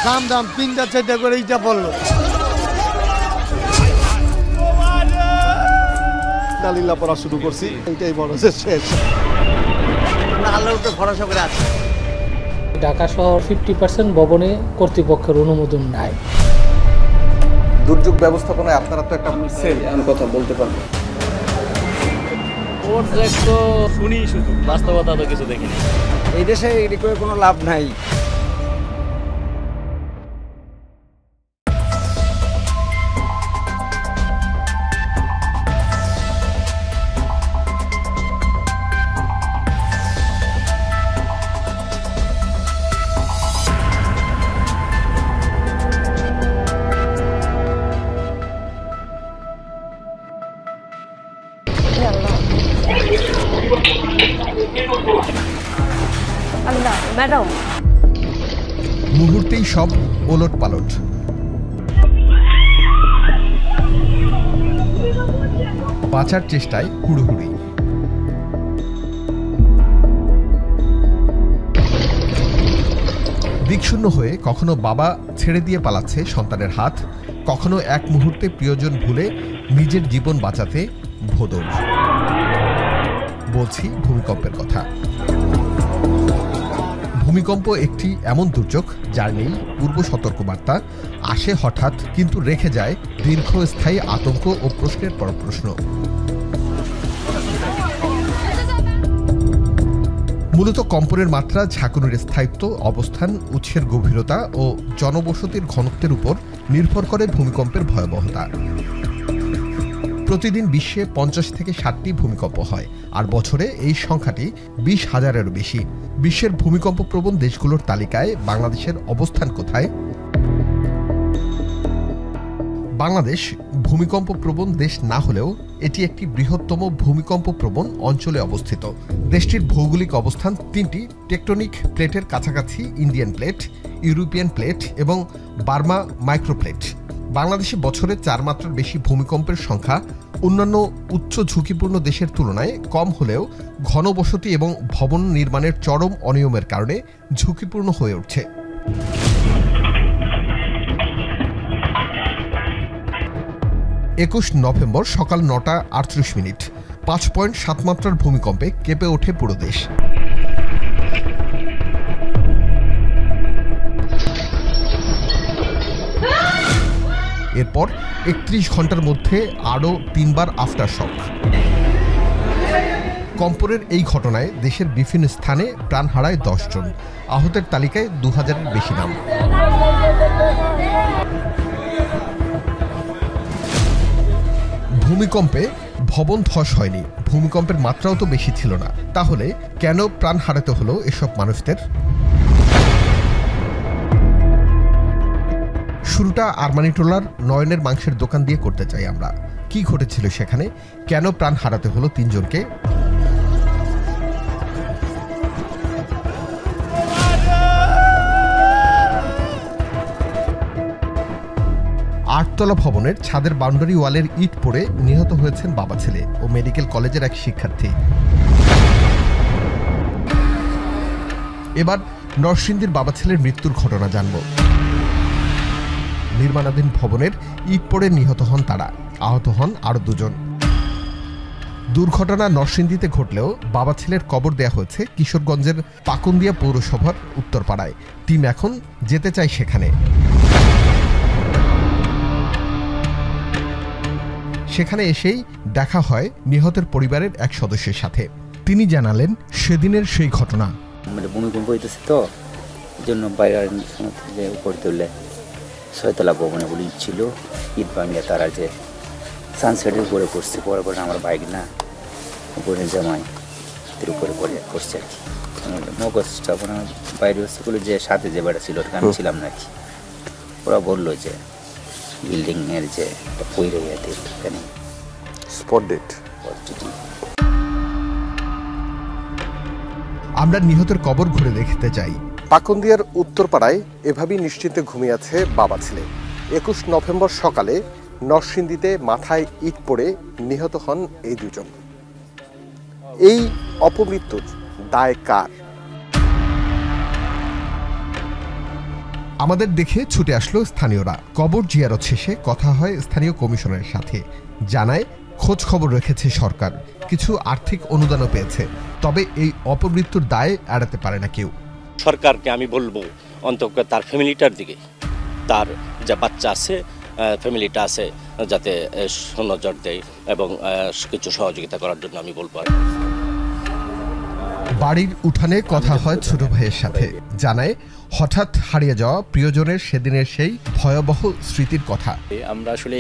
দাম দাম 3-4টা করে ইটা পড়লো। ডালিলা পড়া শুরু করছি, এইটাই বড় শেষ। আল্লাহর উপরে ভরসা করে আছে। ঢাকা শহর 50% ভবনে কর্তৃপক্ষের অনুমোদন নাই। দুর্যোগ ব্যবস্থাপনায় আপনারা তো একটা সেল কথা বলতে পারবো। ওর তো শুনি শুধু, বাস্তবতা তো কিছু দেখিনি। এই দেশে এটি করে কোনো লাভ নাই। ম্যাডাম, মুহূর্তেই সব ওলট পালট। বাঁচার চেষ্টায় হুড়োহুড়ি। দিকশূন্য হয়ে কখনো বাবা ছেড়ে দিয়ে পালাচ্ছে সন্তানের হাত, কখনো এক মুহূর্তে প্রিয়জন ভুলে নিজের জীবন বাঁচাতে ভোঁদড়। বলছি ভূমিকম্পের কথা। ভূমিকম্প একটি এমন দুর্যোগ যার নেই পূর্ব সতর্কবার্তা, আসে হঠাৎ কিন্তু রেখে যায় দীর্ঘস্থায়ী আতঙ্ক ও প্রশ্নের পর প্রশ্ন। মূলত কম্পনের মাত্রা, ঝাঁকুনির স্থায়িত্ব, অবস্থান, উৎসের গভীরতা ও জনবসতির ঘনত্বের উপর নির্ভর করে ভূমিকম্পের ভয়াবহতা। প্রতিদিন বিশ্বে 50 থেকে 60টি ভূমিকম্প হয়, আর বছরে এই সংখ্যাটি 20,000-এরও বেশি। বিশ্বের ভূমিকম্প প্রবণ দেশগুলোর তালিকায় বাংলাদেশের অবস্থান কোথায়? বাংলাদেশ ভূমিকম্প প্রবণ দেশ না হলেও এটি একটি বৃহত্তম ভূমিকম্প প্রবণ অঞ্চলে অবস্থিত। দেশটির ভৌগোলিক অবস্থান 3টি টেকটনিক প্লেটের কাছাকাছি: ইন্ডিয়ান প্লেট, ইউরোপিয়ান প্লেট এবং বার্মা মাইক্রোপ্লেট। বাংলাদেশে বছরে 4 মাত্রার বেশি ভূমিকম্পের সংখ্যা অন্যান্য উচ্চ ঝুঁকিপূর্ণ দেশের তুলনায় কম হলেও ঘনবসতি এবং ভবন নির্মাণের চরম অনিয়মের কারণে ঝুঁকিপূর্ণ হয়ে উঠছে। 21 নভেম্বর সকাল 9টা 38 মিনিট 5.7 মাত্রার ভূমিকম্পে কেঁপে ওঠে পুরো দেশ। এরপর 31 ঘন্টার মধ্যে আরও 3বার আফটার শক। কম্পনের এই ঘটনায় দেশের বিভিন্ন স্থানে প্রাণ হারায় 10 জন, আহতের তালিকায় 2000-এর বেশি নাম। ভূমিকম্পে ভবন ধস হয়নি, ভূমিকম্পের মাত্রাও তো বেশি ছিল না, তাহলে কেন প্রাণ হারাতে হলো এসব মানুষদের? শুরুটা আরমানিটোলার নয়নের মাংসের দোকান দিয়ে করতে চাই আমরা। কি ঘটেছিল সেখানে? কেন প্রাণ হারাতে হলো 3 জনকে? আটতলা ভবনের ছাদের বাউন্ডারি ওয়ালের ইট পড়ে নিহত হয়েছেন বাবা ছেলে ও মেডিকেল কলেজের এক শিক্ষার্থী। এবার নরসিংদীর বাবা ছেলের মৃত্যুর ঘটনা জানব। নির্মাণাধীন ভবনের ইট পড়ে নিহত হন তারা, আহত হন আরো 2 জন। দুর্ঘটনা নরসিংদীতে ঘটলেও বাবা ছেলের কবর দেয়া হয়েছে কিশোরগঞ্জের পাকুন্দিয়া পৌরসভার উত্তরপাড়ায়। টিম এখন যেতে চায় সেখানে। সেখানে এসেই দেখা হয় নিহতের পরিবারের এক সদস্যের সাথে। তিনি জানালেন সেদিনের সেই ঘটনা। ভূমিকম্প হইতেছে তো, এই জন্য বাইরে যে উপর তুললে 6তলা ভবনে বলে ছিল, ইট ভাঙিয়ে তারা যে সানসেটের উপরে পড়ছে, পরে পরে আমার বাইক না উপরে জামাই এর উপরে পড়ছে আর কি। মগজটা আপনার বাইরে স্কুলে যে সাথে যে বেড়া ছিল আমি ছিলাম নাকি, ওরা বললো যে বিল্ডিং এর যে পইরে গেছে এখানে স্পট ডেট। আমরা নিহতের কবর ঘুরে দেখতে চাই। পাকুন্দিয়ার উত্তরপাড়ায় এভাবেই নিশ্চিন্তে ঘুমিয়ে আছে বাবা ছেলে। 21 নভেম্বর সকালে নরসিংদীতে মাথায় ইট পড়ে নিহত হন এই 2 জন। এই অপমৃত্যুর দায় কার? আমাদের দেখে ছুটে আসলো স্থানীয়রা। কবর জিয়ারত শেষে কথা হয় স্থানীয় কমিশনারের সাথে, জানায় খোঁজ খবর রেখেছে সরকার, কিছু আর্থিক অনুদানও পেয়েছে। তবে এই অপমৃত্যুর দায় এড়াতে পারে না কেউ। সরকারকে আমি বলবো অন্তত তার ফ্যামিলিটার দিকে, তার যে বাচ্চা আছে ফ্যামিলিটা আছে, যাতে নজর দেয় এবং কিছু সহযোগিতা করার জন্য আমি বলবো। বাড়ির উঠানে কথা হয় ছোট ভাইয়ের সাথে, জানায় হঠাৎ হারিয়ে যাওয়া প্রিয়জনের সেদিনের সেই ভয়াবহ স্মৃতির কথা। আমরা আসলে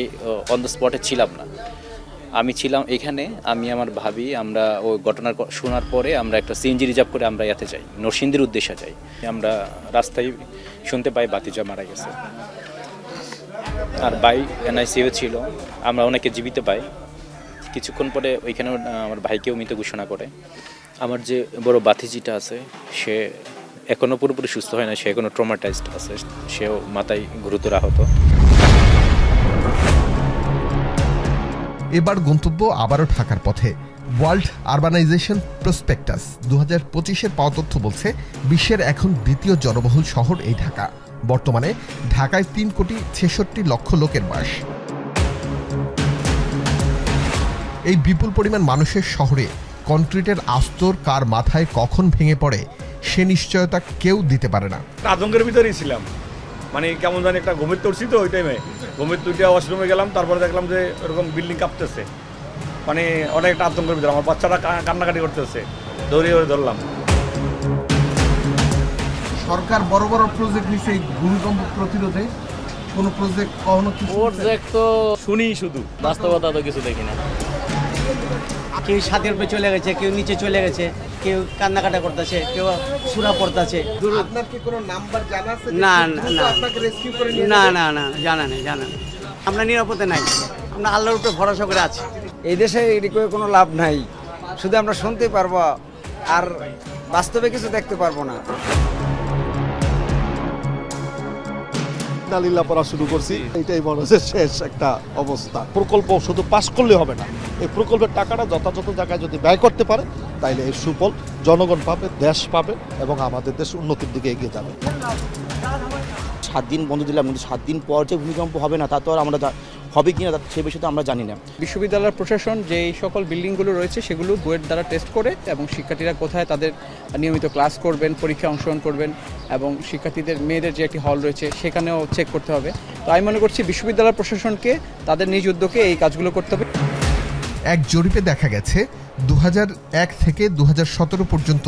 অন দ্য স্পটে ছিলাম না, আমি ছিলাম এখানে, আমি আমার ভাবি, আমরা ওই ঘটনার শোনার পরে আমরা একটা সিএনজি রিজার্ভ করে আমরা ইয়াতে যাই, নরসিংদীর উদ্দেশ্যে যাই। আমরা রাস্তায় শুনতে পাই বাতিজা মারা গেছে, আর ভাই এনআইসিইউ ছিল। আমরা অনেকে জীবিত পাই, কিছুক্ষণ পরে ওইখানে আমার ভাইকেও মৃত ঘোষণা করে। আমার যে বড় বাতিজিটা আছে সে এখনও পুরোপুরি সুস্থ হয় না, সে এখনও ট্রমাটাইজড আছে, সেও মাথায় গুরুতর আহত। এবার গন্তব্য আবারও ঢাকার পথে। ওয়ার্ল্ড আরবানাইজেশন প্রসপেক্টাস 2025-এর পাওয়া তথ্য বলছে বিশ্বের এখন দ্বিতীয় জনবহুল শহর এই ঢাকা। বর্তমানে ঢাকায় 3,66,00,000 লোকের বাস। এই বিপুল পরিমাণ মানুষের শহরে কনক্রিটের আস্তর কার মাথায় কখন ভেঙে পড়ে সে নিশ্চয়তা কেউ দিতে পারে না। আতঙ্কের ভিতরেই ছিলাম, মানে কেমন জানি একটা ঘুমের তুলছি তো ওই টাইমে, ঘুমের তুলতে ওয়াশরুমে গেলাম, তারপরে দেখলাম যে এরকম বিল্ডিং কাঁপতেছে, মানে অনেক একটা আতঙ্কের ভিতরে। আমার বাচ্চারা কান্নাকাটি করতেছে, দৌড়িয়ে ধরলাম। সরকার বড় বড় প্রজেক্ট নিচ্ছে এই ভূমিকম্প প্রতিরোধে, কোনো প্রজেক্ট প্রজেক্ট তো শুনি শুধু, বাস্তবতা তো কিছু দেখি না। কেউ ছাদের উপরে চলে গেছে, কেউ নিচে চলে গেছে, কেউ কান্নাকাটা করতেছে, কেউ সুরা পড়তেছে। আপনার কি কোনো নাম্বার জানা আছে? না না আপনাকে রেস্কিউ করে নিয়ে না না না জানা নেই, জানা নেই। আমরা নিরাপদে নাই, আমরা আল্লাহর উপরে ভরসা করে আছি। এই দেশে এদিকে কোনো লাভ নাই, শুধু আমরা শুনতে পারবো আর বাস্তবে কিছু দেখতে পারবো না। লীলা পড়া শুরু করছি, এইটাই মনে হচ্ছে শেষ একটা অবস্থা। প্রকল্প শুধু পাস করলে হবে না, এই প্রকল্পের টাকাটা যথাযথ জায়গায় যদি ব্যয় করতে পারে তাইলে এই সুফল জনগণ পাবে, দেশ পাবে এবং আমাদের দেশ উন্নতির দিকে এগিয়ে যাবে। 7 দিন বন্ধ দিলাম, কিন্তু 7 দিন পর যে ভূমিকম্প হবে না তা তো আর আমরা হবে কিনা সে বিষয়ে তো আমরা জানি না। বিশ্ববিদ্যালয়ের প্রশাসন যে সকল বিল্ডিংগুলো রয়েছে সেগুলো বুয়েট দ্বারা টেস্ট করে এবং শিক্ষার্থীরা কোথায় তাদের নিয়মিত ক্লাস করবেন, পরীক্ষা অংশগ্রহণ করবেন এবং শিক্ষার্থীদের মেয়েদের যে একটি হল রয়েছে সেখানেও চেক করতে হবে। তো আমি মনে করছি বিশ্ববিদ্যালয় প্রশাসনকে তাদের নিজ উদ্যোগে এই কাজগুলো করতে হবে। এক জরিপে দেখা গেছে 2001 থেকে 2017 পর্যন্ত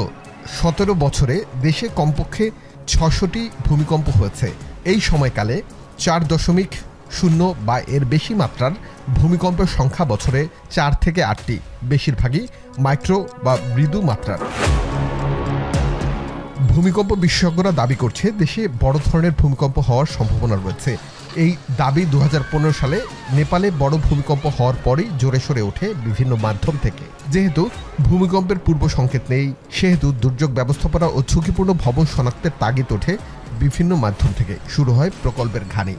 17 বছরে দেশে কমপক্ষে 600টি ভূমিকম্প হয়েছে। এই সময়কালে 4.0 বা এর বেশি মাত্রার ভূমিকম্পের সংখ্যা বছরে 4 থেকে 8টি, বেশিরভাগই মাইক্রো বা মৃদু মাত্রার। ভূমিকম্প বিশেষজ্ঞরা দাবি করছে দেশে বড় ধরনের ভূমিকম্প হওয়ার সম্ভাবনা রয়েছে। এই দাবি 2015 সালে নেপালে বড় ভূমিকম্প হওয়ার পরেই জোরে সোরে ওঠে বিভিন্ন মাধ্যম থেকে। যেহেতু ভূমিকম্পের পূর্ব সংকেত নেই, সেহেতু দুর্যোগ ব্যবস্থাপনা ও ঝুঁকিপূর্ণ ভবন শনাক্তের তাগিদ ওঠে বিভিন্ন মাধ্যম থেকে। শুরু হয় প্রকল্পের ঘানি।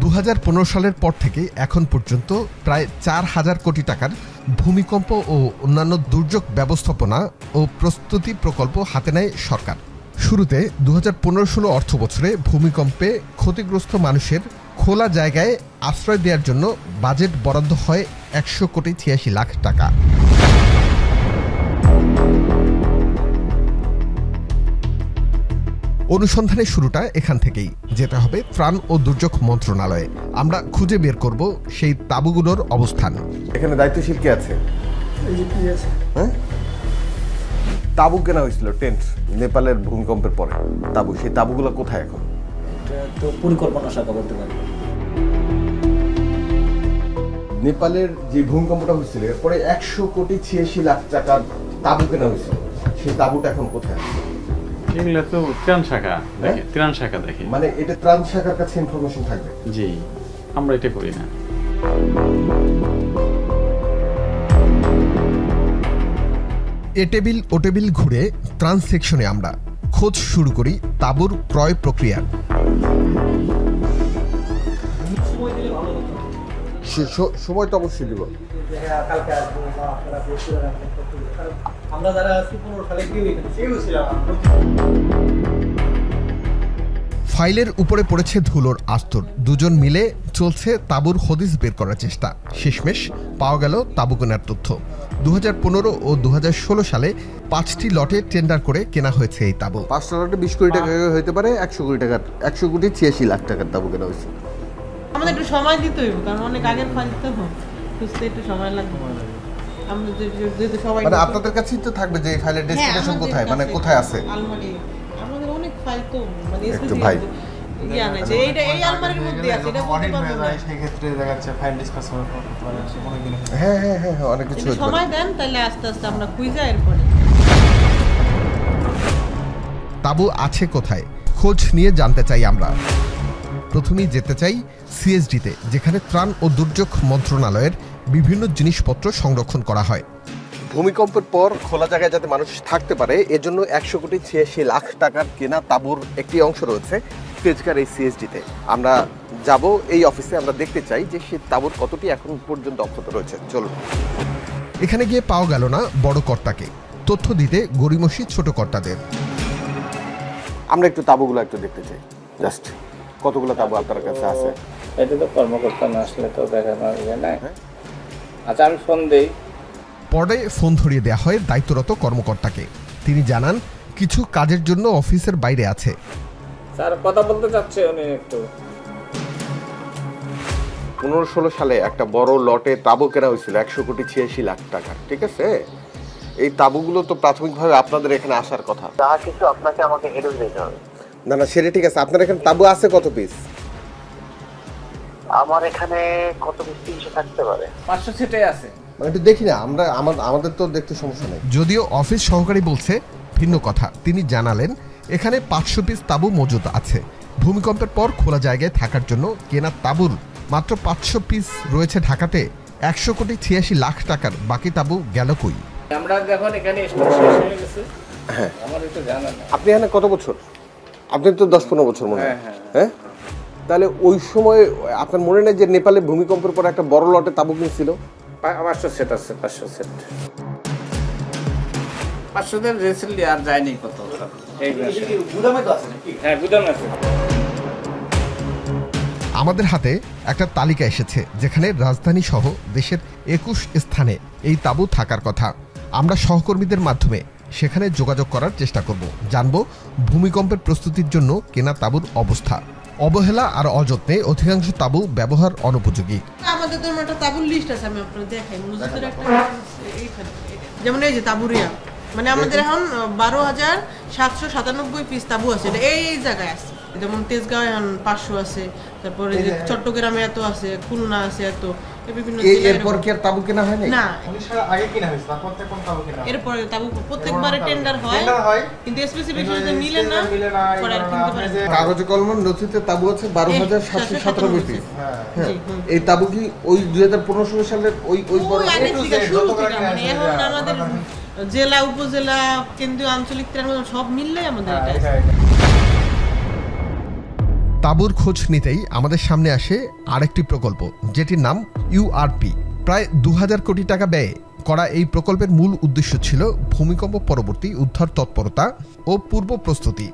2015 সালের পর থেকে এখন পর্যন্ত প্রায় 4,000 কোটি টাকার ভূমিকম্প ও অন্যান্য দুর্যোগ ব্যবস্থাপনা ও প্রস্তুতি প্রকল্প হাতে নেয় সরকার। শুরুতে 2015-16 অর্থ বছরে ভূমিকম্পে ক্ষতিগ্রস্ত মানুষের খোলা জায়গায় আশ্রয় দেওয়ার জন্য বাজেট বরাদ্দ হয় 100,86,00,000 টাকা। অনুসন্ধানের শুরুটা এখান থেকেই, যেতে হবে ত্রাণ ও দুর্যোগ মন্ত্রণালয়ে। আমরা খুঁজে বের করব সেই তাঁবুগুলোর অবস্থান। এখানে দায়িত্বশীল কে আছে? হ্যাঁ, তাঁবু কেনা হয়েছিল, টেন্ট, নেপালের ভূমিকম্পের পরে তাঁবু। সেই তাঁবুগুলো কোথায় এখন? তো পরিকল্পনা শাখা বলতে পারি। নেপালের যে ভূমিকম্পটা হয়েছিল এরপরে 100,86,00,000 টাকার তাঁবু কেনা হয়েছিল, সেই তাঁবুটা এখন কোথায়? এগুলো তো ত্রাণ শাখা দেখে, ত্রাণ শাখা দেখে, মানে এটা ত্রাণ শাখার কাছে ইনফরমেশন থাকবে। জি, আমরা এটা করি না। এ টেবিল ও টেবিল ঘুরে ত্রাণ সেকশনে আমরা খোঁজ শুরু করি তাঁবুর ক্রয় প্রক্রিয়ার। সময় তো অবশ্যই দিব। ফাইলের উপরে পড়েছে ধুলোর আস্তর। দুজন মিলে চলছে তাঁবুর হদিস বের করার চেষ্টা। শেষমেশ পাওয়া গেল তাঁবু কেনার তথ্য। 2015 ও 2016 সালে 5টি লটে টেন্ডার করে কেনা হয়েছে এই তাঁবু। 5টা লটে 20 কোটি টাকা হতে পারে, 100 কোটি টাকার 100 কোটি 86 লাখ টাকার তাঁবু কেনা হয়েছে। আমাদের একটু সময় দিতে হইব, কারণ অনেক আগের ফাইল তো বুঝতে একটু সময় লাগবে। আমরা যেহেতু সবাই মানে আপনাদের কাছেই তো থাকবে যে এই ফাইলের ডেস্টিনেশন কোথায়, মানে কোথায় আছে। আলমারি আমাদের অনেক ফাইল তো মানে একটু ভাই ইয়া না যে এই আলমারির মধ্যে আছে, এটা বলতে পারবো না। সেই ক্ষেত্রে দেখা যাচ্ছে ফাইল ডিসকাস করতে পারে অনেক দিন। হ্যাঁ অনেক কিছু হতে পারে। সময় দেন, তাহলে আস্তে আস্তে আমরা খুঁজে এরপরে। তাঁবু আছে কোথায় খোঁজ নিয়ে জানতে চাই আমরা। প্রথমেই যেতে চাই সিএসডিতে, যেখানে ত্রাণ ও দুর্যোগ মন্ত্রণালয়ের বিভিন্ন জিনিসপত্র সংরক্ষণ করা হয়। ভূমিকম্পের পর খোলা জায়গায় যাতে মানুষ থাকতে পারে এজন্য 100 কোটি 86 লাখ টাকার কেনা তাঁবুর একটি অংশ রয়েছে তেজগাঁর এই সিএসডিতে। আমরা যাব এই অফিসে, আমরা দেখতে চাই যে সেই তাঁবুর কতটি এখন পর্যন্ত অক্ষত রয়েছে। চলুন। এখানে গিয়ে পাওয়া গেল না বড় কর্তাকে, তথ্য দিতে গড়িমসি ছোট কর্তাদের। আমরা একটু তাঁবুগুলো একটু দেখতে চাই। জাস্ট কতগুলো তাঁবু আপনার কাছে আছে? এটা তো কর্মকর্তা না আসলে তো দেখানো যায় না। আচ্ছা আমি ফোন দেই। পরে ফোন ধরিয়ে দেওয়া হয় দায়িত্বরত কর্মকর্তাকে। তিনি জানান কিছু কাজের জন্য অফিসের বাইরে আছে। স্যার কথা বলতে চাচ্ছে উনি একটু। 15-16 সালে একটা বড় লটে তাঁবু কেনা হয়েছিল 100 কোটি 86 লাখ টাকা, ঠিক আছে? এই তাঁবুগুলো তো প্রাথমিকভাবে আপনাদের এখানে আসার কথা। যা কিছু আপনাকে আমাকে এডভাইস দিতে হবে। না সেটা ঠিক আছে। আপনার এখানে তাঁবু আছে কত পিস? আমার এখানে কত পিস 300 থাকতে পারে। 500 সেটে আছে। মানে একটু দেখি না, আমরা আমাদের তো দেখতে সমস্যা নেই। যদিও অফিস সহকারী বলছে ভিন্ন কথা। তিনি জানালেন এখানে 500 পিস তাঁবু মজুদ আছে। ভূমিকম্পের পর খোলা জায়গায় থাকার জন্য কেনা তাঁবুর মাত্র 500 পিস রয়েছে ঢাকাতে। 100 কোটি 86 লাখ টাকার বাকি তাঁবু গেল কই? আমরা যখন এখানে স্টক শেষ হয়ে গেছে, হ্যাঁ আমার এটা জানা না। আপনি এখানে কত বছর? আপনি তো 10-15 বছর মনে হয়। হ্যাঁ তাহলে ওই সময় আপনার মনে নেই যে নেপালে ভূমিকম্পের পর একটা বড় লটে তাঁবু কিনছিল? 500 সেট আছে। 500 সেট 500 দের রিসেন্টলি আর যায়নি কত। এই গুদামে তো আছে নাকি? হ্যাঁ গুদামে আছে। আমাদের হাতে একটা তালিকা এসেছে যেখানে রাজধানী সহ দেশের 21 স্থানে এই তাঁবু থাকার কথা। আমরা সহকর্মীদের মাধ্যমে সেখানে যোগাযোগ করার চেষ্টা করব, জানব ভূমিকম্পের প্রস্তুতির জন্য কেনা তাঁবুর অবস্থা। অবহেলা আর অযত্নে অধিকাংশ তাঁবু ব্যবহার অনুপযোগী। আমাদের তো একটা তাঁবুর লিস্ট আছে, আমি আপনাদের দেখাই। মজুদের একটা এইখানে যেমন এই যে তাঁবুরিয়া, মানে আমাদের এখন 12,797 পিস তাঁবু আছে। এই জায়গায় আছে, যেমন তেজগাঁও এখন 500 আছে, তারপরে যে চট্টগ্রামে এত আছে, খুলনা আছে এত। বিভিন্ন এরপর কি আর তাঁবু কেনা হয় না? আগে কিনা হয়েছে, তারপর কোন তাঁবু কেনা? এরপরে তাঁবু প্রত্যেকবারে টেন্ডার হয়, কিন্তু স্পেসিফিকেশন মিলে না, পরে আর কিনতে পারে না। কাগজে কলমে নথিতে তাঁবু আছে 12,797 পিস। হ্যাঁ এই তাঁবু কি ওই 2015 সালের ওই বড় আগে থেকে শুরু থেকে, মানে এখন আমাদের জেলা উপজেলা কেন্দ্রীয় আঞ্চলিক ত্রাণ সব মিললে আমাদের এটা। তাঁবুর খোঁজ নিতেই আমাদের সামনে আসে আরেকটি প্রকল্প, যেটির নাম ইউআরপি। প্রায় 2000 কোটি টাকা ব্যয়ে করা এই প্রকল্পের মূল উদ্দেশ্য ছিল ভূমিকম্প পরবর্তী উদ্ধার তৎপরতা ও পূর্ব প্রস্তুতি।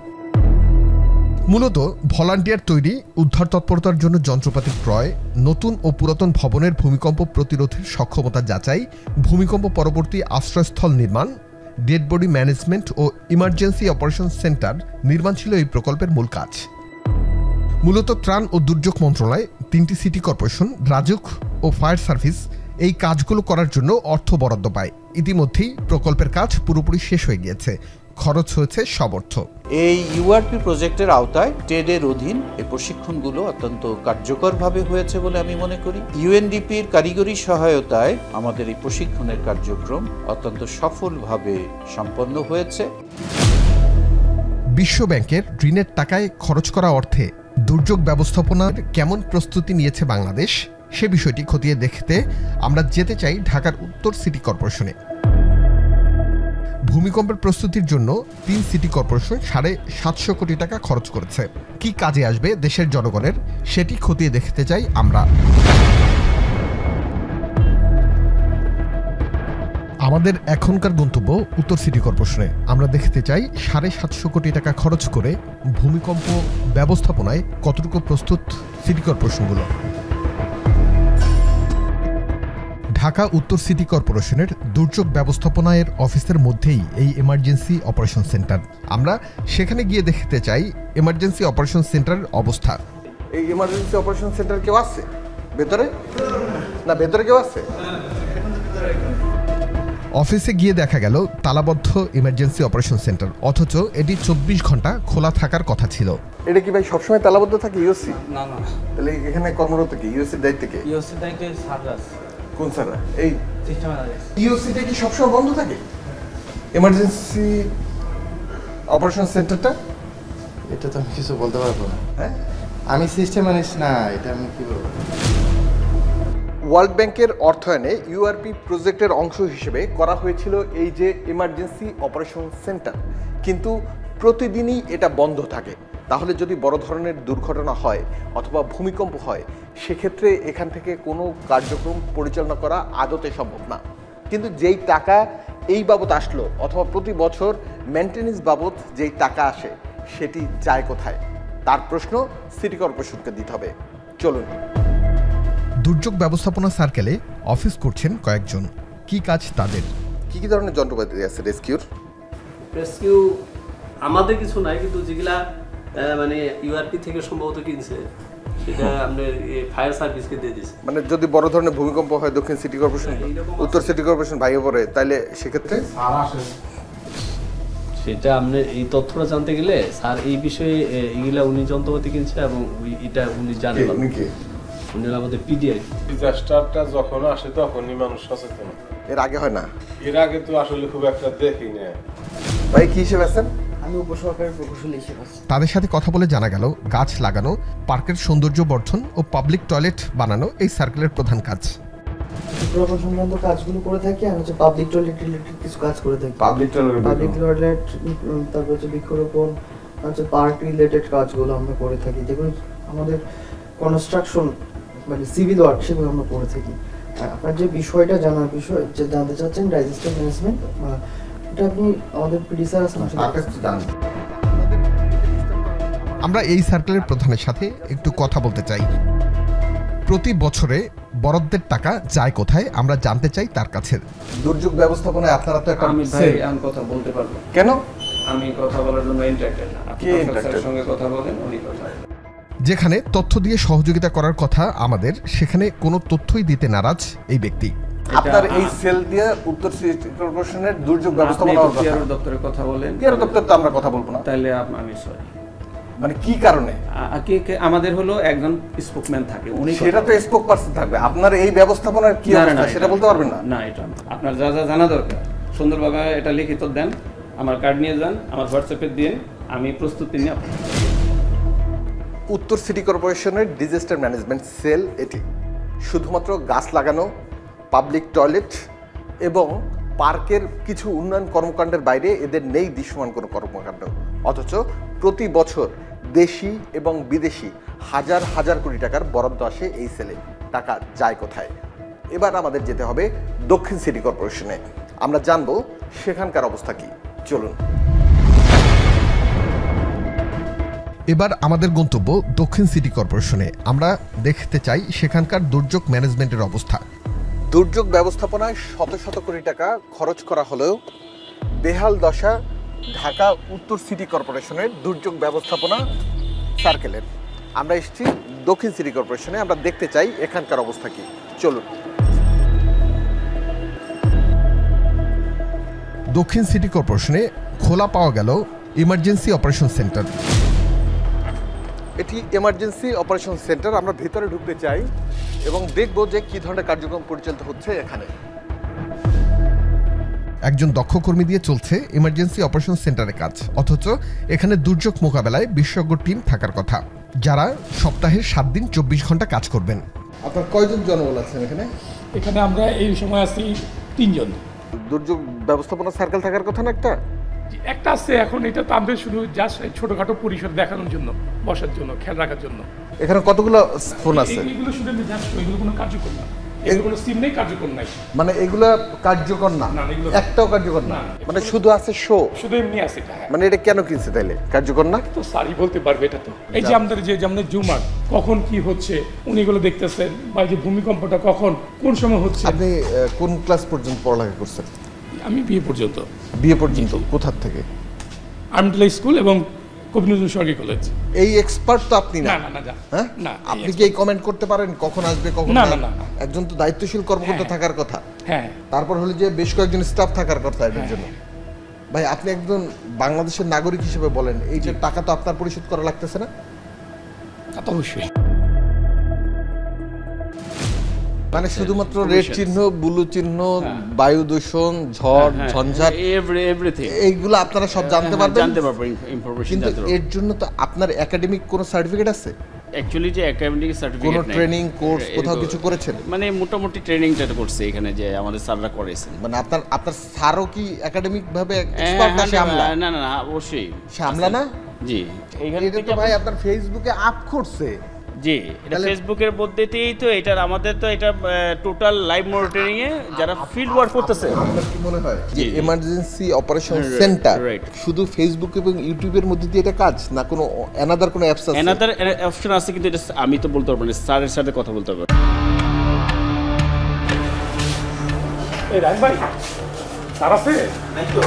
মূলত ভলান্টিয়ার তৈরি, উদ্ধার তৎপরতার জন্য যন্ত্রপাতি ক্রয়, নতুন ও পুরাতন ভবনের ভূমিকম্প প্রতিরোধের সক্ষমতা যাচাই, ভূমিকম্প পরবর্তী আশ্রয়স্থল নির্মাণ, ডেড বডি ম্যানেজমেন্ট ও ইমার্জেন্সি অপারেশন সেন্টার নির্মাণ ছিল এই প্রকল্পের মূল কাজ। মূলত ত্রাণ ও দুর্যোগ মন্ত্রণালয়, 3টি সিটি কর্পোরেশন, রাজুক ও ফায়ার সার্ভিস এই কাজগুলো করার জন্য অর্থ বরাদ্দ পায়। ইতিমধ্যেই প্রকল্পের কাজ পুরোপুরি শেষ হয়ে গিয়েছে, খরচ হয়েছে সব অর্থ। এই ইউআরপি প্রজেক্টের আওতায় টেডের অধীন এই প্রশিক্ষণগুলো অত্যন্ত কার্যকরভাবে হয়েছে বলে আমি মনে করি। ইউএনডিপির কারিগরি সহায়তায় আমাদের এই প্রশিক্ষণের কার্যক্রম অত্যন্ত সফলভাবে সম্পন্ন হয়েছে। বিশ্ব ব্যাংকের ঋণের টাকায় খরচ করা অর্থে দুর্যোগ ব্যবস্থাপনার কেমন প্রস্তুতি নিয়েছে বাংলাদেশ, সে বিষয়টি খতিয়ে দেখতে আমরা যেতে চাই ঢাকার উত্তর সিটি কর্পোরেশনে। ভূমিকম্পের প্রস্তুতির জন্য 3 সিটি কর্পোরেশন 750 কোটি টাকা খরচ করেছে। কি কাজে আসবে দেশের জনগণের, সেটি খতিয়ে দেখতে চাই আমরা। আমাদের এখনকার গন্তব্য উত্তর সিটি কর্পোরেশনে। আমরা দেখতে চাই 750 কোটি টাকা খরচ করে ভূমিকম্প ব্যবস্থাপনায় কতটুকু প্রস্তুত সিটি কর্পোরেশনগুলো। ঢাকা উত্তর সিটি কর্পোরেশনের দুর্যোগ ব্যবস্থাপনায়ের অফিসের মধ্যেই এই এমার্জেন্সি অপারেশন সেন্টার। আমরা সেখানে গিয়ে দেখতে চাই এমার্জেন্সি অপারেশন সেন্টারের অবস্থা। এই এমার্জেন্সি অপারেশন সেন্টার কেউ আছে ভেতরে? না, ভেতরে কেউ আছে? অফিসে গিয়ে দেখা গেল তালাবদ্ধ ইমার্জেন্সি অপারেশন সেন্টার, অথচ এটি 24 ঘন্টা খোলা থাকার কথা ছিল। এটা কি ভাই সবসময় তালাবদ্ধ থাকে ইউসি? না না, তাহলে এখানে কর্মরত কি ইউসির দায়িত্ব কে? ইউসি দায়িত্বে সার্জাস। কোন স্যাররা? এই সিস্টেম ইউসিটা কি সবসময় বন্ধ থাকে? এমার্জেন্সি অপারেশন সেন্টারটা? এটা তো আমি কিছু বলতে পারবো না। হ্যাঁ, আমি সিস্টেম ম্যানেজ না, এটা আমি কি বলবো। ওয়ার্ল্ড ব্যাংকের অর্থায়নে ইউআরপি প্রজেক্টের অংশ হিসেবে করা হয়েছিল এই যে এমার্জেন্সি অপারেশন সেন্টার, কিন্তু প্রতিদিনই এটা বন্ধ থাকে। তাহলে যদি বড় ধরনের দুর্ঘটনা হয় অথবা ভূমিকম্প হয়, সেক্ষেত্রে এখান থেকে কোনো কার্যক্রম পরিচালনা করা আদতে সম্ভব না। কিন্তু যেই টাকা এই বাবদ আসলো অথবা প্রতি বছর মেনটেন্যান্স বাবদ যেই টাকা আসে, সেটি যায় কোথায়? তার প্রশ্ন সিটি কর্পোরেশনকে দিতে হবে। চলুন। দুর্যোগ ব্যবস্থাপনা সার্কেলে অফিস করছেন কয়েকজন। কি কাজ তাদের? কি কি ধরনের যন্ত্রপাতি আছে রেস্কিউর? রেস্কিউ আমাদের কিছু নাই, কিন্তু যেগুলা মানে ইউআরপি থেকে সম্ভবত কিনছে, সেটা আমরা ফায়ার সার্ভিসকে দিয়ে দিয়েছি। মানে যদি বড় ধরনের ভূমিকম্প হয় দক্ষিণ সিটি কর্পোরেশন, উত্তর সিটি কর্পোরেশন ভাইয়ে পড়ে, তাহলে সেক্ষেত্রে সেটা আপনি এই তথ্যটা জানতে গেলে স্যার এই বিষয়ে এগুলা উনি যন্ত্রপাতি কিনছে এবং এটা উনি জানেন। উনি আমাদের পিডিআই। ডিজাস্টারটা যখন আসে তখনই মানুষ সচেতন। এর আগে হয় না? এর আগে তো আসলে খুব একটা দেখি না। ভাই কি হিসেবে আছেন? আমি উপসহকারী প্রকৌশলী হিসেবে আছি। তাদের সাথে কথা বলে জানা গেল গাছ লাগানো, পার্কের সৌন্দর্য বর্ধন ও পাবলিক টয়লেট বানানো এই সার্কেলের প্রধান কাজ। প্রকল্প সংক্রান্ত কাজগুলো করে থাকি। আমি হচ্ছে পাবলিক টয়লেট রিলেটেড কিছু কাজ করে থাকি। পাবলিক টয়লেট, তারপর হচ্ছে বৃক্ষরোপণ, হচ্ছে পার্ক রিলেটেড কাজগুলো আমরা করে থাকি। যেগুলো আমাদের কনস্ট্রাকশন মানে সিভিল ওয়ার্ক, সেগুলো আমরা করে থাকি। আপনার যে বিষয়টা জানার বিষয় যে জানতে চাচ্ছেন ডিজাস্টার ম্যানেজমেন্ট, এটা আপনি আমাদের পিডি স্যার আছেন, আমরা এই সার্কেলের প্রধানের সাথে একটু কথা বলতে চাই। প্রতি বছরে বরাদ্দের টাকা যায় কোথায় আমরা জানতে চাই তার কাছে। দুর্যোগ ব্যবস্থাপনায় আপনারা তো একটা আমি ভাই আমি কথা বলতে পারবো। কেন? আমি কথা বলার জন্য ইন্টারেক্টেড না। আপনি প্রফেসরের সঙ্গে কথা বলেন, উনি কথা বলেন। যেখানে তথ্য দিয়ে সহযোগিতা করার কথা আমাদের, সেখানে কোনো তথ্যই দিতে নারাজ এই ব্যক্তি। আপনার এই সেল দিয়ে উত্তর সিটি কর্পোরেশনের দুর্যোগ ব্যবস্থাপনা দপ্তরে কথা বলেন। পিআর দপ্তর তো আমরা কথা বলবো না। তাহলে আমি সরি। মানে কি কারণে? আমাদের হলো একজন স্পোকম্যান থাকে, উনি সেটা তো স্পোক পারসন থাকবে। আপনার এই ব্যবস্থাপনার কি অবস্থা সেটা বলতে পারবেন না? না, এটা আপনার যা যা জানা দরকার সুন্দরভাবে এটা লিখিত দেন, আমার কার্ড নিয়ে যান, আমার হোয়াটসঅ্যাপে দিন, আমি প্রস্তুতি নিয়ে আপনার। উত্তর সিটি কর্পোরেশনের ডিজাস্টার ম্যানেজমেন্ট সেল এটি। শুধুমাত্র গাছ লাগানো, পাবলিক টয়লেট এবং পার্কের কিছু উন্নয়ন কর্মকাণ্ডের বাইরে এদের নেই দৃশ্যমান কোনো কর্মকাণ্ড। অথচ প্রতি বছর দেশি এবং বিদেশি হাজার হাজার কোটি টাকার বরাদ্দ আসে এই সেলে। টাকা যায় কোথায়? এবার আমাদের যেতে হবে দক্ষিণ সিটি কর্পোরেশনে। আমরা জানবো সেখানকার অবস্থা কি। চলুন। এবার আমাদের গন্তব্য দক্ষিণ সিটি কর্পোরেশনে। আমরা দেখতে চাই সেখানকার দুর্যোগ ম্যানেজমেন্টের অবস্থা। দুর্যোগ ব্যবস্থাপনায় শত শত কোটি টাকা খরচ করা হলেও বেহাল দশা ঢাকা উত্তর সিটি কর্পোরেশনের দুর্যোগ ব্যবস্থাপনা সার্কেলের। আমরা এসেছি দক্ষিণ সিটি কর্পোরেশনে। আমরা দেখতে চাই এখানকার অবস্থা কি। চলুন। দক্ষিণ সিটি কর্পোরেশনে খোলা পাওয়া গেল ইমার্জেন্সি অপারেশন সেন্টার। এটি এমার্জেন্সি অপারেশন সেন্টার। আমরা ভিতরে ঢুকতে চাই এবং দেখব যে কি ধরনের কার্যক্রম পরিচালিত হচ্ছে এখানে। একজন দক্ষ কর্মী দিয়ে চলছে ইমার্জেন্সি অপারেশন সেন্টারের কাজ, অথচ এখানে দুর্যোগ মোকাবেলায় বিশেষজ্ঞ টিম থাকার কথা, যারা সপ্তাহের 7 দিন 24 ঘন্টা কাজ করবেন। আপনার কয়জন জনবল আছেন এখানে? এখানে আমরা এই সময় আছি 3 জন। দুর্যোগ ব্যবস্থাপনা সার্কেল থাকার কথা না একটা আছে। এখন এটা তো আমাদের শুধু জাস্ট ছোটখাটো পরিসর দেখানোর জন্য, বসার জন্য, খেয়াল রাখার জন্য। এখানে কতগুলো ফোন আছে? এগুলো শুধু জাস্ট এগুলো কোনো কার্যক্রম না। এগুলো কোনো স্কিম নেই, কার্যকর নাই। মানে এগুলা কার্যকর না, একটাও কার্যকর না, মানে শুধু আছে শো, শুধু এমনি আছে এটা। মানে এটা কেন কিনছে তাইলে, কার্যকর না? তো স্যারই বলতে পারবে এটা। তো এই যে আমাদের যেমন জুমার কখন কি হচ্ছে উনি এগুলো দেখতেছেন, বা যে ভূমিকম্পটা কখন কোন সময় হচ্ছে। আপনি কোন ক্লাস পর্যন্ত পড়ালেখা করছেন? আমি বিএ পর্যন্ত। বিএ পর্যন্ত কোথা থেকে? আর্মিটলা স্কুল এবং কবি নজরুল সরকারি কলেজ। এই এক্সপার্ট তো আপনি না। হ্যাঁ না, আপনি কি এই কমেন্ট করতে পারেন কখন আসবে কখন? না না না, একজন তো দায়িত্বশীল কর্মকর্তা থাকার কথা। হ্যাঁ, তারপর হলো যে বেশ কয়েকজন স্টাফ থাকার কথা এর জন্য। ভাই আপনি একজন বাংলাদেশের নাগরিক হিসেবে বলেন, এই যে টাকা তো আপনার পরিশোধ করা লাগতেছে না? অবশ্যই। মানে শুধুমাত্র রেড চিহ্ন, ব্লু চিহ্ন, বায়ু দূষণ, ঝড়, ঝঞ্ঝাট, এভরিথিং এইগুলো আপনারা সব জানতে পারবেন, জানতে পারবেন ইনফরমেশন। কিন্তু এর জন্য তো আপনার একাডেমিক কোনো সার্টিফিকেট আছে? অ্যাকচুয়ালি যে একাডেমিক সার্টিফিকেট কোনো ট্রেনিং কোর্স কোথাও কিছু করেছেন? মানে মোটামুটি ট্রেনিংটা করছে এখানে, যে আমাদের স্যাররা করেছেন। মানে আপনার স্যারও কি একাডেমিক ভাবে এক্সপার্ট না? আমলা? না না না, অবশ্যই আমলা না? জি, এইখানে তো ভাই আপনার ফেসবুকে আপ করছে। জি, এটা ফেসবুকের মধ্যেই তো এটা আমাদের তো এটা টোটাল লাইভ মনিটরিং এ যারা ফিল্ড ওয়ার্ক করতেছে। আপনার কি মনে হয় যে এমার্জেন্সি অপারেশন সেন্টার শুধু ফেসবুক এবং ইউটিউবের মধ্যে দিয়ে এটা কাজ, না কোনো অ্যানাদার কোনো অ্যাপস আছে? অ্যানাদার অপশন আছে, কিন্তু এটা আমি তো বলতে পারবো না, স্যারের সাথে কথা বলতে হবে। এই রাজ ভাই স্যার আছে নাই তো?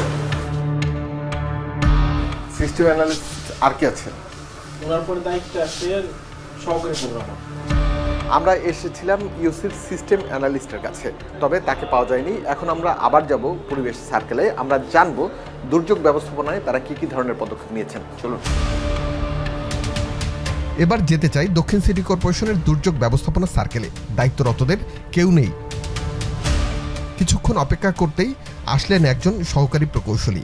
সিস্টেম অ্যানালিস্ট আর কি আছে? ওনার পরে দায়িত্ব আছে সহকারী প্রোগ্রামার। আমরা এসেছিলাম ইউসির সিস্টেম অ্যানালিস্টের কাছে, তবে তাকে পাওয়া যায়নি। এখন আমরা আবার যাব পরিবেশ সার্কেলে, আমরা জানব দুর্যোগ ব্যবস্থাপনায় তারা কি কি ধরনের পদক্ষেপ নিয়েছেন। চলুন এবার যেতে চাই দক্ষিণ সিটি কর্পোরেশনের দুর্যোগ ব্যবস্থাপনা সার্কেলে। দায়িত্বরতদের কেউ নেই। কিছুক্ষণ অপেক্ষা করতেই আসলেন একজন সহকারী প্রকৌশলী।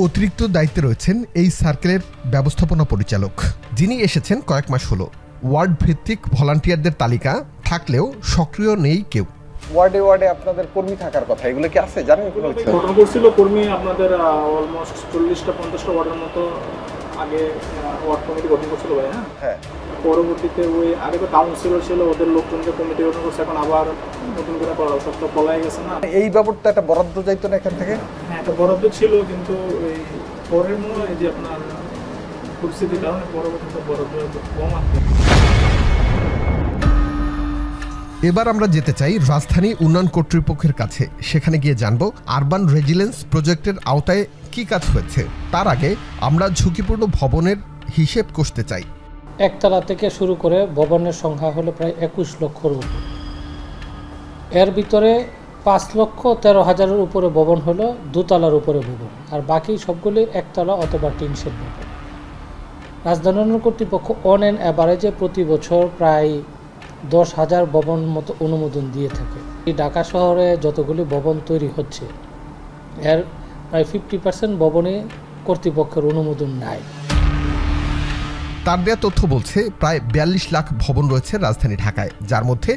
অতিরিক্ত দায়িত্বে রয়েছেন এই সার্কেলের ব্যবস্থাপনা পরিচালক, যিনি এসেছেন কয়েক মাস হলো। ওয়ার্ড ভিত্তিক ভলান্টিয়ারদের তালিকা থাকলেও সক্রিয় নেই কেউ। ওয়ার্ডে ওয়ার্ডে আপনাদের কর্মী থাকার কথা, এগুলো কি আছে জানেন? গঠন করছিল কর্মী আপনাদের অলমোস্ট 40টা 50টা ওয়ার্ডের মতো আগে ওয়ার্ড কমিটি গঠন করছিল ভাই। হ্যাঁ, পরবর্তীতে ওই আগে তো কাউন্সিলর ছিল, ওদের লোকজনকে কমিটি গঠন করছে, এখন আবার নতুন করে পড়া সব তো পলাই গেছে না। এই ব্যাপারটা একটা বরাদ্দ যাইতো না এখান থেকে? হ্যাঁ, একটা বরাদ্দ ছিল, কিন্তু এই পরের মনে হয় যে আপনার পরিস্থিতির কারণে পরবর্তীতে বরাদ্দ কম আসবে। এবার আমরা যেতে চাই রাজধানী উন্নয়ন কর্তৃপক্ষের কাছে। সেখানে গিয়ে জানবো আরবান রেজিলেন্স প্রজেক্টের আওতায় কি কাজ হয়েছে। তার আগে আমরা ঝুঁকিপূর্ণ ভবনের হিসেব কষতে চাই। একতলা থেকে শুরু করে ভবনের সংখ্যা হলো প্রায় 21 লক্ষর উপর। এর ভিতরে 5,13,000-এর উপরে ভবন হলো দোতলার উপরে ভবন, আর বাকি সবগুলি একতলা অথবা টিন শেড ভবন। রাজধানী উন্নয়ন কর্তৃপক্ষ অন অ্যান অ্যাভারেজে প্রতি বছর প্রায় 10,000 ভবন মতো অনুমোদন দিয়ে থাকে। এই ঢাকা শহরে যতগুলি ভবন তৈরি হচ্ছে এর প্রায় 50% ভবনে কর্তৃপক্ষের অনুমোদন নাই। তার দেয়া তথ্য বলছে প্রায় 42 লাখ ভবন রয়েছে রাজধানী ঢাকায়, যার মধ্যে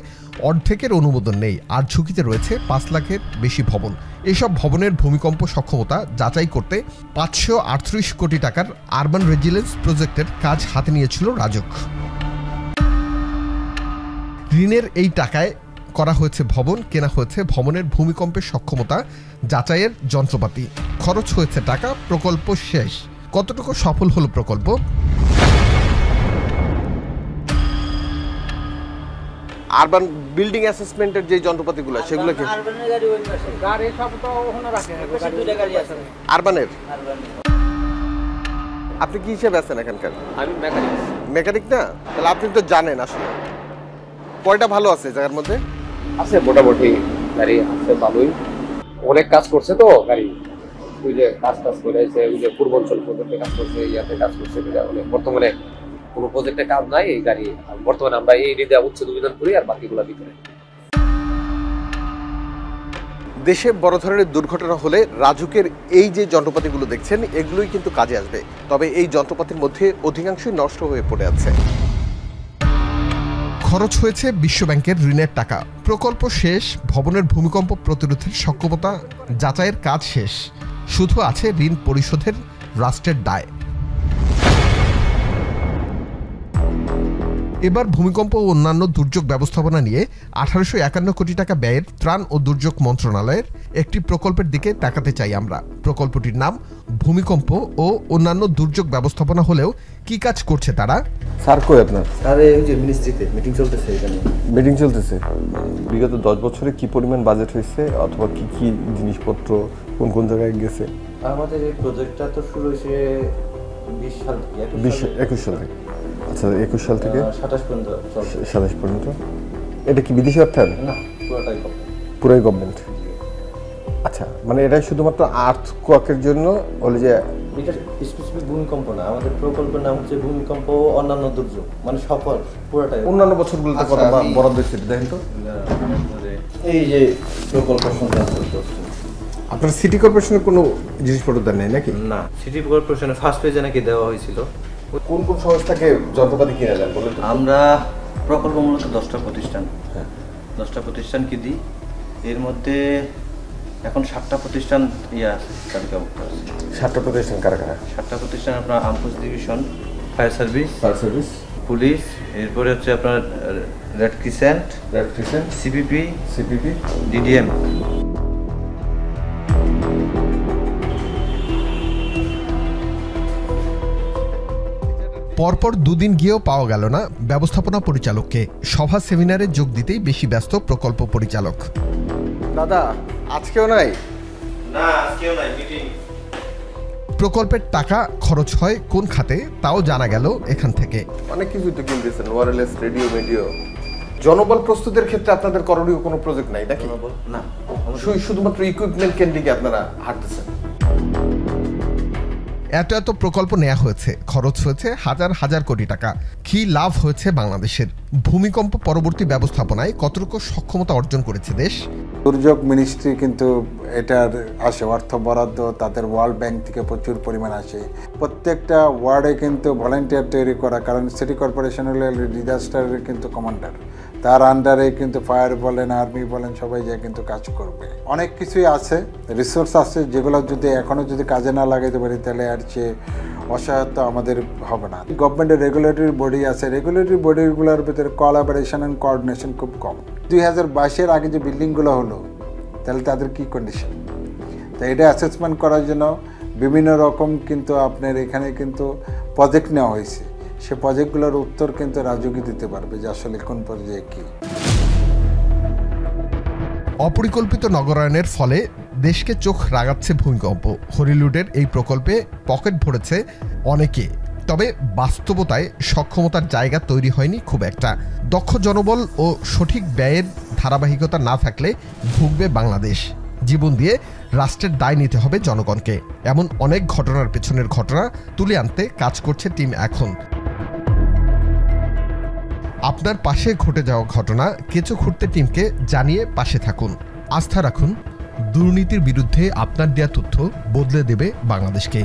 অর্ধেকের অনুমোদন নেই, আর ঝুঁকিতে রয়েছে 5 লাখের বেশি ভবন। এসব ভবনের ভূমিকম্প সক্ষমতা যাচাই করতে 538 কোটি টাকার আরবান রেজিলেন্স প্রজেক্টের কাজ হাতে নিয়েছিল রাজউক। ঋণের এই টাকায় করা হয়েছে ভবন, কেনা হয়েছে ভবনের ভূমিকম্পের সক্ষমতা যাচাইয়ের যন্ত্রপাতি, খরচ হয়েছে টাকা, প্রকল্প শেষ। কতটুকু সফল হলো প্রকল্প? আরবান বিল্ডিং অ্যাসেসমেন্টের যে যন্ত্রপাতিগুলো সেগুলো কি আরবানের? আপনি কি হিসেবে আছেন এখানকার? আমি মেকানিক। মেকানিক না? তাহলে আপনি তো জানেন আসলে কয়টা ভালো আছে জায়গার মধ্যে? আছে মোটামুটি গাড়ি আছে ভালোই, অনেক কাজ করছে তো গাড়ি। ওই যে কাজ করে ওই যে পূর্বাঞ্চল প্রজেক্টে কাজ করছে, ইয়াতে কাজ করছে। বর্তমানে কোনো প্রজেক্টে কাজ নাই এই গাড়ি। বর্তমানে আমরা এই এরিয়া উচ্ছেদ অভিযান করি, আর বাকিগুলো ভিতরে। দেশে বড় ধরনের দুর্ঘটনা হলে রাজুকের এই যে যন্ত্রপাতিগুলো দেখছেন এগুলোই কিন্তু কাজে আসবে। তবে এই যন্ত্রপাতির মধ্যে অধিকাংশই নষ্ট হয়ে পড়ে আছে। খরচ হয়েছে বিশ্বব্যাংকের ঋণের টাকা, প্রকল্প শেষ, ভবনের ভূমিকম্প প্রতিরোধের সক্ষমতা যাচাইয়ের কাজ শেষ, শুধু আছে ঋণ পরিশোধের রাষ্ট্রের দায়। এবার ভূমিকম্প ও অন্যান্য দুর্যোগ ব্যবস্থাপনা নিয়ে 1851 কোটি টাকা ব্যয়ের ত্রাণ ও দুর্যোগ মন্ত্রণালয়ের একটি প্রকল্পের দিকে তাকাতে চাই আমরা। প্রকল্পটির নাম ভূমিকম্প ও অন্যান্য দুর্যোগ ব্যবস্থাপনা হলেও কি কাজ করছে তারা? স্যার কই আপনার? স্যার এই যে মিনিস্ট্রিতে মিটিং চলতেছে, এখানে মিটিং চলতেছে। বিগত 10 বছরে কি পরিমাণ বাজেট হয়েছে অথবা কি কি জিনিসপত্র কোন কোন জায়গায় গেছে? আমাদের এই প্রজেক্টটা তো শুরু হয়েছে 20 সাল থেকে, 21 সাল থেকে। আচ্ছা 21 সাল থেকে 27 পর্যন্ত চলছে। 27 পর্যন্ত। এটা কি বিদেশি অর্থায়ন? না, পুরোই গভর্নমেন্ট। আচ্ছা, মানে এটা শুধুমাত্র আর্থকোয়াকের জন্য হলে যে এটা স্পেসিফিক ভূমিকম্প না, আমাদের প্রকল্পের নাম হচ্ছে ভূমিকম্প ও অন্যান্য দুর্যোগ, মানে সকল পুরোটাই। অন্যান্য বছরগুলোতে কত বরাদ্দ হয়েছে দেখেন তো। এই যে প্রকল্প সংক্রান্ত আপনার সিটি কর্পোরেশনের কোনো জিনিসপত্র দেন নাই নাকি? না, সিটি কর্পোরেশনের ফার্স্ট পেজে নাকি দেওয়া হয়েছিল। কোন কোন সংস্থাকে যন্ত্রপাতি কিনে দেন বলেন তো? আমরা প্রকল্প মূলত 10টা প্রতিষ্ঠান, 10টা প্রতিষ্ঠানকে দিই। এর মধ্যে এখন 7টা প্রতিষ্ঠান আছে তালিকাভুক্ত আছে। 7টা প্রতিষ্ঠান কারা কারা? 7টা প্রতিষ্ঠান আপনার আমপুস ডিভিশন, ফায়ার সার্ভিস, পুলিশ, এরপরে হচ্ছে আপনার রেড ক্রিসেন্ট, সিপিপি, ডিডিএম। পরপর দুদিন গিয়েও পাওয়া গেল না ব্যবস্থাপনা পরিচালককে। সভা সেমিনারে যোগ দিতেই বেশি ব্যস্ত প্রকল্প পরিচালক। দাদা আজকেও নাই? না, আজকেও নাই, মিটিং। প্রকল্পের টাকা খরচ হয় কোন খাতে তাও জানা গেল এখান থেকে। অনেক কিছু তো কিনতেছেন, ওয়্যারলেস রেডিও, ভিডিও। জনবল প্রস্তুতের ক্ষেত্রে আপনাদের করণীয় কোনো প্রজেক্ট নাই নাকি? না, শুধুমাত্র ইকুইপমেন্ট কেন্দ্রিকে আপনারা হাঁটতেছেন। এত এত প্রকল্প নেওয়া হয়েছে, খরচ হয়েছে হাজার হাজার কোটি টাকা। কি লাভ হয়েছে বাংলাদেশের? ভূমিকম্প পরবর্তী ব্যবস্থাপনায় কতটুকু সক্ষমতা অর্জন করেছে দেশ? দুর্যোগ মিনিস্ট্রি কিন্তু এটার আসে অর্থ বরাদ্দ, তাদের ওয়ার্ল্ড ব্যাংক থেকে প্রচুর পরিমাণ আসে। প্রত্যেকটা ওয়ার্ডে কিন্তু ভলান্টিয়ার তৈরি করা, কারণ সিটি কর্পোরেশন হলে ডিজাস্টারের কিন্তু কমান্ডার, তার আন্ডারে কিন্তু ফায়ার বলেন, আর্মি বলেন, সবাই যায় কিন্তু কাজ করবে। অনেক কিছুই আছে, রিসোর্স আছে, যেগুলো যদি এখনও যদি কাজে না লাগাইতে পারি তাহলে আর চেয়ে অসহায়তা আমাদের হবে না। গভর্নমেন্টের রেগুলেটরি বডি আছে, রেগুলেটরি বডিগুলোর ভিতরে কোলাবোরেশন অ্যান্ড কোঅর্ডিনেশন খুব কম। 2022-এর আগে যে বিল্ডিংগুলো হলো তাহলে তাদের কি কন্ডিশন, তো এটা অ্যাসেসমেন্ট করার জন্য বিভিন্ন রকম কিন্তু আপনার এখানে কিন্তু প্রজেক্ট নেওয়া হয়েছে। সে প্রজেক্টগুলোর উত্তর কিন্তু রাজুকি দিতে পারবে যে আসলে কোন পর্যায়ে কি। অপরিকল্পিত নগরায়নের ফলে দেশকে চোখ রাগাচ্ছে ভূমিকম্প। হলিউডের এই প্রকল্পে পকেট ভরেছে অনেকে, তবে বাস্তবতায় সক্ষমতার জায়গা তৈরি হয়নি খুব একটা। দক্ষ জনবল ও সঠিক ব্যয়ের ধারাবাহিকতা না থাকলে ভুগবে বাংলাদেশ। জীবন দিয়ে রাষ্ট্রের দায় নিতে হবে জনগণকে। এমন অনেক ঘটনার পেছনের ঘটনা তুলে আনতে কাজ করছে টিম এখন। আপনার পাশে ঘটে যাওয়া ঘটনা কেঁচো খুঁড়তে টিমকে জানিয়ে পাশে থাকুন। আস্থা রাখুন, দুর্নীতির বিরুদ্ধে আপনার দেয়া তথ্য বদলে দেবে বাংলাদেশকে।